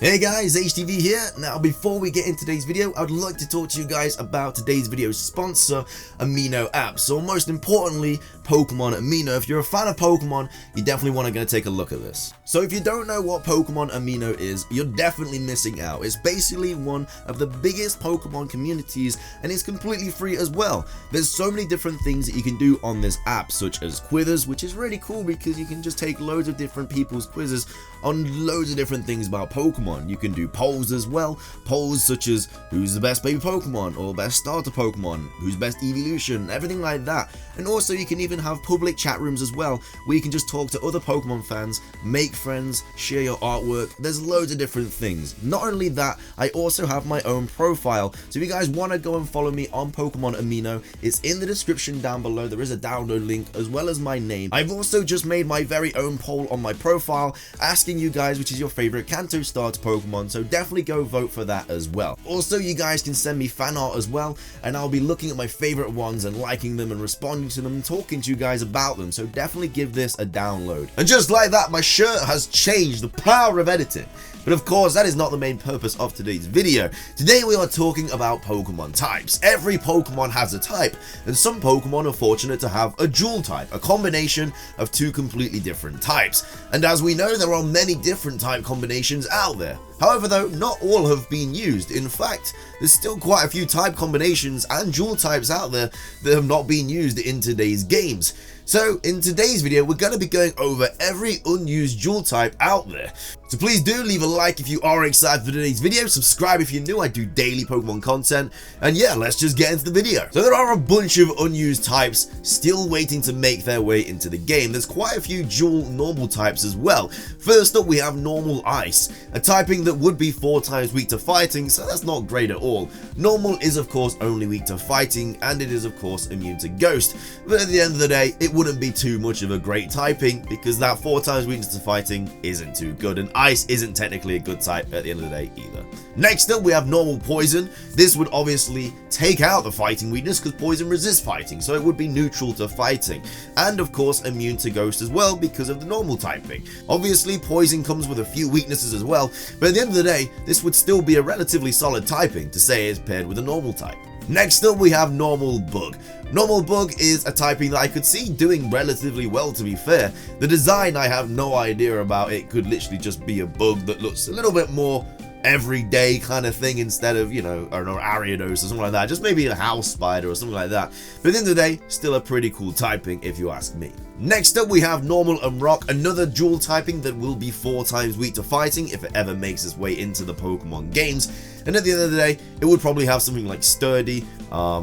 Hey guys, HTV here. Now before we get into today's video, I'd like to talk to you guys about today's video's sponsor, Amino app. So most importantly, Pokemon Amino. If you're a fan of Pokemon, you definitely want to go take a look at this. So if you don't know what Pokemon Amino is, you're definitely missing out. It's basically one of the biggest Pokemon communities and it's completely free as well. There's so many different things that you can do on this app, such as quizzes, which is really cool because you can just take loads of different people's quizzes on loads of different things about Pokemon. You can do polls as well, polls such as who's the best baby Pokemon or best starter Pokemon, who's best evolution, everything like that. And also you can even have public chat rooms as well, where you can just talk to other Pokemon fans, make friends, share your artwork. There's loads of different things. Not only that, I also have my own profile, so if you guys want to go and follow me on Pokemon Amino, it's in the description down below. There is a download link as well as my name. I've also just made my very own poll on my profile asking you guys which is your favorite Kanto starter Pokemon, so definitely go vote for that as well. Also, you guys can send me fan art as well, and I'll be looking at my favorite ones and liking them and responding to them and talking to you guys about them, so definitely give this a download. And just like that, my shirt has changed, the power of editing. But of course, that is not the main purpose of today's video. Today we are talking about Pokemon types. Every Pokemon has a type, and some Pokemon are fortunate to have a dual type, a combination of two completely different types. And as we know, there are many different type combinations out there. However though, not all have been used. In fact, there's still quite a few type combinations and dual types out there that have not been used in today's games. So in today's video, we're going to be going over every unused dual type out there. So please do leave a like if you are excited for today's video, subscribe if you're new, I do daily Pokemon content, and yeah, let's just get into the video. So there are a bunch of unused types still waiting to make their way into the game. There's quite a few dual normal types as well. First up we have normal ice, a typing that would be 4 times weak to fighting, so that's not great at all. Normal is of course only weak to fighting, and it is of course immune to ghost, but at the end of the day it wouldn't be too much of a great typing because that 4 times weakness to fighting isn't too good, and ice isn't technically a good type at the end of the day either. Next up we have normal poison. This would obviously take out the fighting weakness because poison resists fighting, so it would be neutral to fighting, and of course immune to ghost as well because of the normal typing. Obviously poison comes with a few weaknesses as well, but at the end of the day this would still be a relatively solid typing to say it's paired with a normal type. Next up we have normal bug. Normal bug is a typing that I could see doing relatively well, to be fair. The design I have no idea about. It could literally just be a bug that looks a little bit more everyday kind of thing instead of, you know, I don't know, Ariados or something like that. Just maybe a house spider or something like that. But at the end of the day, still a pretty cool typing if you ask me. Next up we have normal and rock, another dual typing that will be 4 times weak to fighting if it ever makes its way into the Pokemon games. And at the end of the day, it would probably have something like sturdy,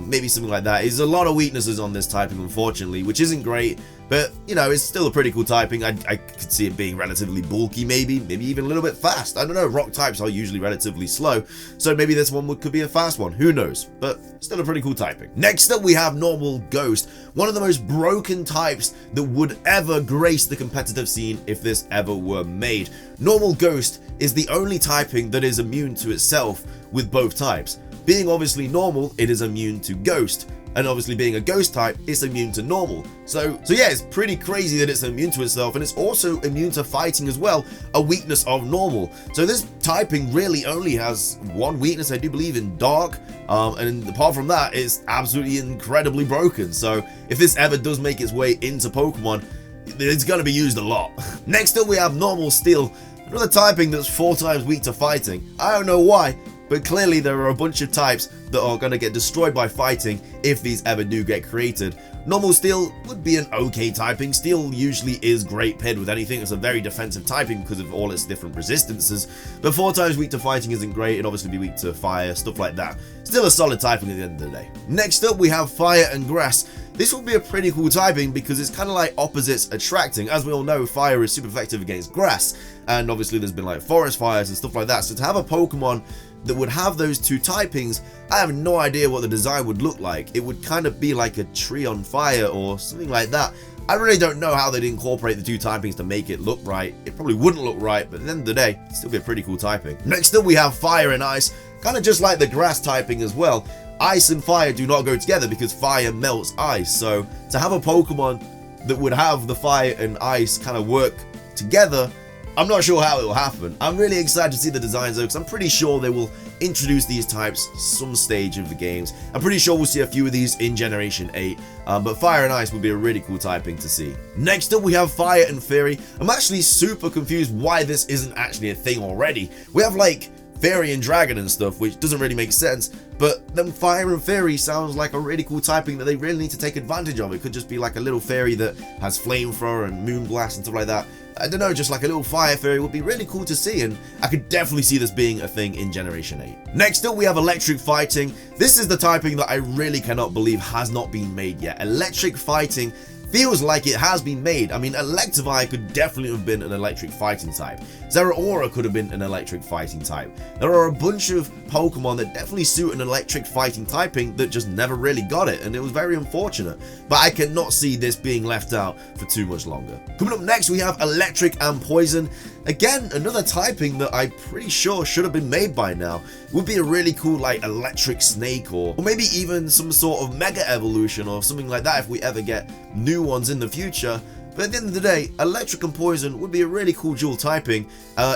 maybe something like that. There's a lot of weaknesses on this typing, unfortunately, which isn't great. But, you know, it's still a pretty cool typing. I could see it being relatively bulky, maybe even a little bit fast. I don't know, rock types are usually relatively slow, so maybe this one could be a fast one, who knows, but still a pretty cool typing. Next up we have normal ghost, one of the most broken types that would ever grace the competitive scene if this ever were made. Normal ghost is the only typing that is immune to itself with both types. Being obviously normal, it is immune to ghost. And obviously being a ghost type, it's immune to normal. So yeah, it's pretty crazy that it's immune to itself, and it's also immune to fighting as well, a weakness of normal. So this typing really only has one weakness, I do believe, in dark, and apart from that, it's absolutely incredibly broken. So if this ever does make its way into Pokemon, it's going to be used a lot. Next up we have normal steel, another typing that's 4 times weak to fighting. I don't know why, but clearly there are a bunch of types that are going to get destroyed by fighting if these ever do get created. Normal steel would be an okay typing. Steel usually is great paired with anything. It's a very defensive typing because of all its different resistances, but 4 times weak to fighting isn't great. It'd obviously be weak to fire, stuff like that. Still a solid typing at the end of the day. Next up we have fire and grass. This will be a pretty cool typing because it's kind of like opposites attracting. As we all know, fire is super effective against grass, and obviously there's been like forest fires and stuff like that. So to have a Pokemon that would have those two typings, I have no idea what the design would look like. It would kind of be like a tree on fire or something like that. I really don't know how they'd incorporate the two typings to make it look right. It probably wouldn't look right, but at the end of the day, it'd still be a pretty cool typing. Next up we have fire and ice, kind of just like the grass typing as well. Ice and fire do not go together because fire melts ice, so to have a Pokemon that would have the fire and ice kind of work together, I'm not sure how it will happen. I'm really excited to see the designs though, because I'm pretty sure they will introduce these types some stage of the games. I'm pretty sure we'll see a few of these in Generation 8, but Fire and Ice would be a really cool typing to see. Next up we have Fire and Ferry. I'm actually super confused why this isn't actually a thing already. We have like Fairy and Dragon and stuff, which doesn't really make sense, but then Fire and Fairy sounds like a really cool typing that they really need to take advantage of. It could just be like a little fairy that has Flamethrower and Moonblast and stuff like that. I don't know, just like a little fire fairy would be really cool to see, and I could definitely see this being a thing in Generation 8. Next up we have Electric Fighting. This is the typing that I really cannot believe has not been made yet. Electric Fighting feels like it has been made. I mean, Electivire could definitely have been an electric fighting type. Zeraora could have been an electric fighting type. There are a bunch of Pokemon that definitely suit an electric fighting typing that just never really got it, and it was very unfortunate. But I cannot see this being left out for too much longer. Coming up next, we have Electric and Poison. Again, another typing that I'm pretty sure should have been made by now. It would be a really cool like electric snake or maybe even some sort of mega evolution or something like that if we ever get new ones in the future. But at the end of the day, Electric and Poison would be a really cool dual typing.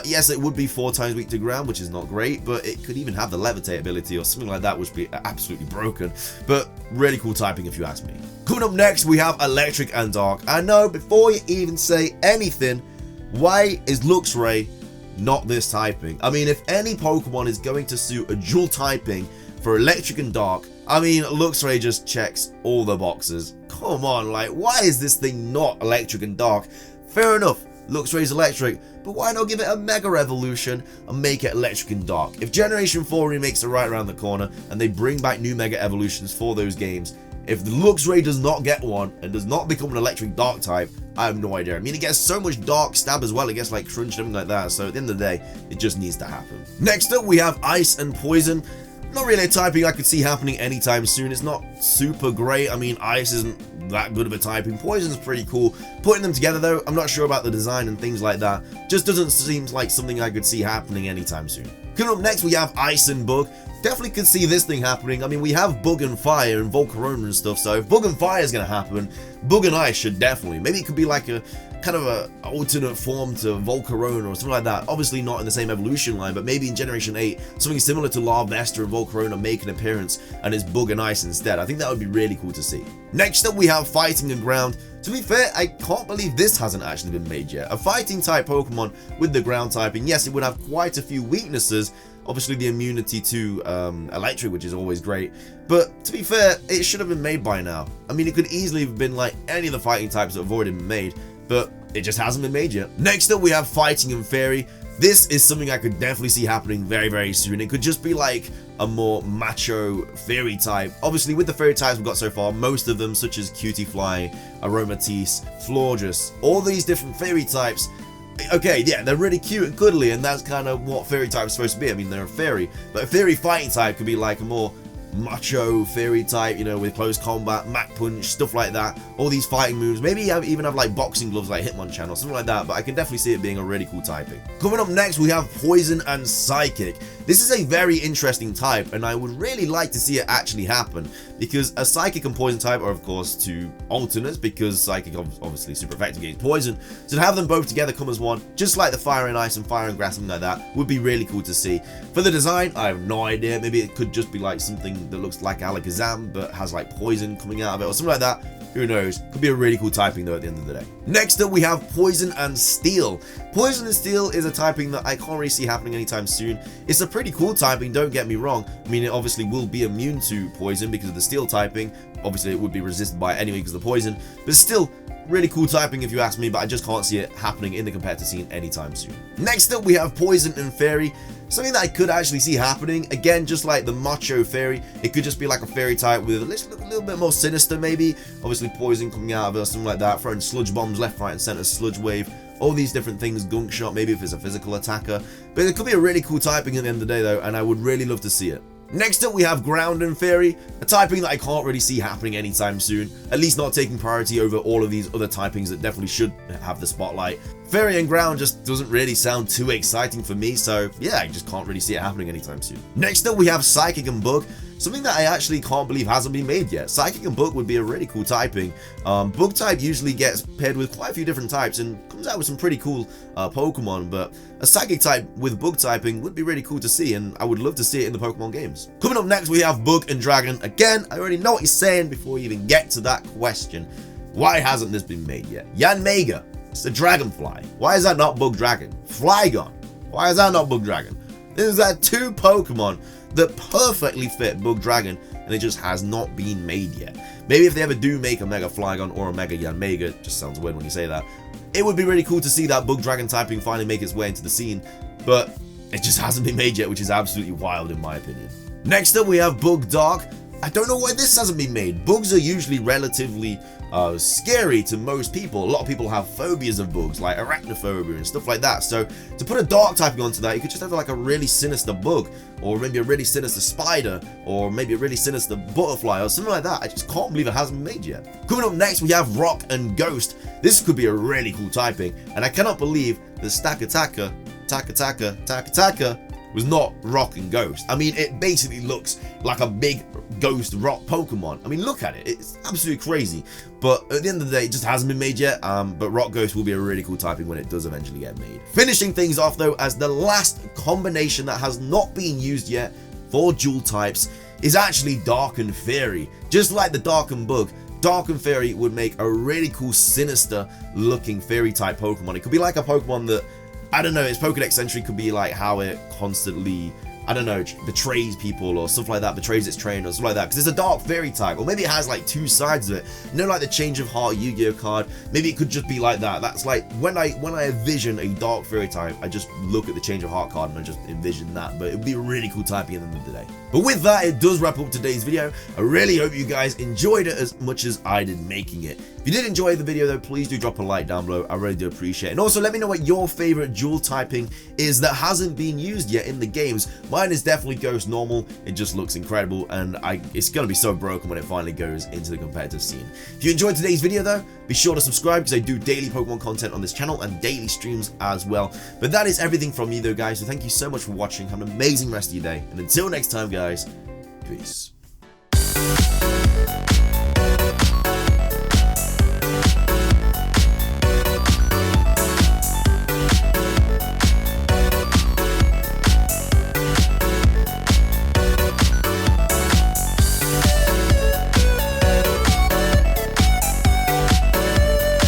Yes, it would be 4 times weak to ground, which is not great, but it could even have the Levitate ability or something like that, which would be absolutely broken. But really cool typing if you ask me. Coming up next, we have Electric and Dark. I know, before you even say anything, why is Luxray not this typing? I mean, if any Pokemon is going to suit a dual typing for Electric and Dark, I mean, Luxray just checks all the boxes. Come on, like, why is this thing not Electric and Dark? Fair enough, Luxray's electric, but why not give it a Mega Evolution and make it Electric and Dark? If Generation 4 remakes are right around the corner and they bring back new Mega Evolutions for those games, if the Luxray does not get one and does not become an Electric Dark type, I have no idea. I mean, it gets so much Dark Stab as well, it gets like Crunch and everything like that, so at the end of the day, it just needs to happen. Next up, we have Ice and Poison. Not really a typing I could see happening anytime soon. It's not super great. I mean, Ice isn't that good of a typing. Poison's pretty cool. Putting them together though, I'm not sure about the design and things like that. Just doesn't seem like something I could see happening anytime soon. Coming up next, we have Ice and Bug. Definitely could see this thing happening. I mean, we have Bug and Fire and Volcarona and stuff, so if Bug and Fire is going to happen, Bug and Ice should definitely. Maybe it could be like a kind of a alternate form to Volcarona or something like that. Obviously not in the same evolution line, but maybe in Generation 8, something similar to Lluberes and Volcarona make an appearance and it's Bug and Ice instead. I think that would be really cool to see. Next up, we have Fighting and Ground. To be fair, I can't believe this hasn't actually been made yet. A fighting type Pokemon with the ground typing, yes, it would have quite a few weaknesses. Obviously the immunity to electric, which is always great, but to be fair, it should have been made by now. I mean, it could easily have been like any of the fighting types that have already been made, but it just hasn't been made yet. Next up, we have Fighting and Fairy. This is something I could definitely see happening very, very soon. It could just be like a more macho fairy type. Obviously, with the fairy types we've got so far, most of them, such as Cutiefly, Aromatisse, Florges, all these different fairy types, okay, yeah, they're really cute and cuddly, and that's kind of what fairy type is supposed to be. I mean, they're a fairy, but a fairy fighting type could be like a more macho fairy type, you know, with close combat, Mach Punch, stuff like that. All these fighting moves. Maybe even have like boxing gloves like Hitmonchan or something like that, but I can definitely see it being a really cool typing. Coming up next, we have Poison and Psychic. This is a very interesting type, and I would really like to see it actually happen, because a Psychic and Poison type are, of course, two alternates, because Psychic obviously super effective against Poison. So to have them both together come as one, just like the Fire and Ice and Fire and Grass, something like that, would be really cool to see. For the design, I have no idea. Maybe it could just be like something that looks like Alakazam, but has like poison coming out of it, or something like that. Who knows? Could be a really cool typing though at the end of the day. Next up, we have Poison and Steel. Poison and Steel is a typing that I can't really see happening anytime soon. It's a pretty cool typing, don't get me wrong. I mean, it obviously will be immune to poison because of the Steel typing. Obviously, it would be resisted by it anyway because of the poison, but still, really cool typing if you ask me, but I just can't see it happening in the competitive scene anytime soon. Next up, we have Poison and Fairy. Something that I could actually see happening, again, just like the macho fairy, it could just be like a fairy type with a little bit more sinister maybe. Obviously poison coming out of it or something like that, throwing sludge bombs left, right and center, sludge wave, all these different things, gunk shot maybe if it's a physical attacker. But it could be a really cool typing at the end of the day though, and I would really love to see it. Next up, we have Ground and Fairy, a typing that I can't really see happening anytime soon, at least not taking priority over all of these other typings that definitely should have the spotlight. Fairy and Ground just doesn't really sound too exciting for me, so yeah, I just can't really see it happening anytime soon. Next up, we have Psychic and Bug. something that I actually can't believe hasn't been made yet. Psychic and Bug would be a really cool typing. Bug type usually gets paired with quite a few different types and comes out with some pretty cool Pokemon, but a Psychic type with Bug typing would be really cool to see, and I would love to see it in the Pokemon games. Coming up next, we have Bug and Dragon. Again, I already know what he's saying before you even get to that question. Why hasn't this been made yet? Yanmega, it's a Dragonfly. Why is that not Bug Dragon? Flygon, why is that not Bug Dragon? There's that two Pokemon that perfectly fit Bug Dragon, and it just has not been made yet. Maybe if they ever do make a Mega Flygon or a Mega Yanmega, it just sounds weird when you say that, it would be really cool to see that Bug Dragon typing finally make its way into the scene, but it just hasn't been made yet, which is absolutely wild in my opinion. Next up, we have Bug Dark. I don't know why this hasn't been made. Bugs are usually relatively scary to most people. A lot of people have phobias of bugs, like arachnophobia and stuff like that. So to put a dark typing onto that, you could just have like a really sinister bug, or maybe a really sinister spider, or maybe a really sinister butterfly, or something like that. I just can't believe it hasn't been made yet. Coming up next, we have Rock and Ghost. This could be a really cool typing, and I cannot believe that Stakataka was not Rock and Ghost. I mean, it basically looks like a big ghost rock Pokemon. I mean, look at it. It's absolutely crazy. But at the end of the day, it just hasn't been made yet. But Rock Ghost will be a really cool typing when it does eventually get made. Finishing things off, though, as the last combination that has not been used yet for dual types is actually Dark and Fairy. Just like the Dark and Bug, Dark and Fairy would make a really cool, sinister looking Fairy type Pokemon. It could be like a Pokemon that, I don't know, its Pokedex entry could be like how it constantly, I don't know, betrays people or stuff like that, betrays its trainer or stuff like that, because it's a Dark Fairy type, or maybe it has like two sides of it. You know, like the Change of Heart Yu-Gi-Oh card, maybe it could just be like that. That's like, when I envision a Dark Fairy type, I just look at the Change of Heart card and I just envision that, but it would be a really cool typing at the end of the day. But with that, it does wrap up today's video. I really hope you guys enjoyed it as much as I did making it. If you did enjoy the video though, please do drop a like down below. I really do appreciate it. And also let me know what your favorite dual typing is that hasn't been used yet in the games. Mine is definitely Ghost Normal. It just looks incredible, and it's going to be so broken when it finally goes into the competitive scene. If you enjoyed today's video though, be sure to subscribe, because I do daily Pokemon content on this channel and daily streams as well. But that is everything from me though, guys. So thank you so much for watching. Have an amazing rest of your day. And until next time, guys, peace.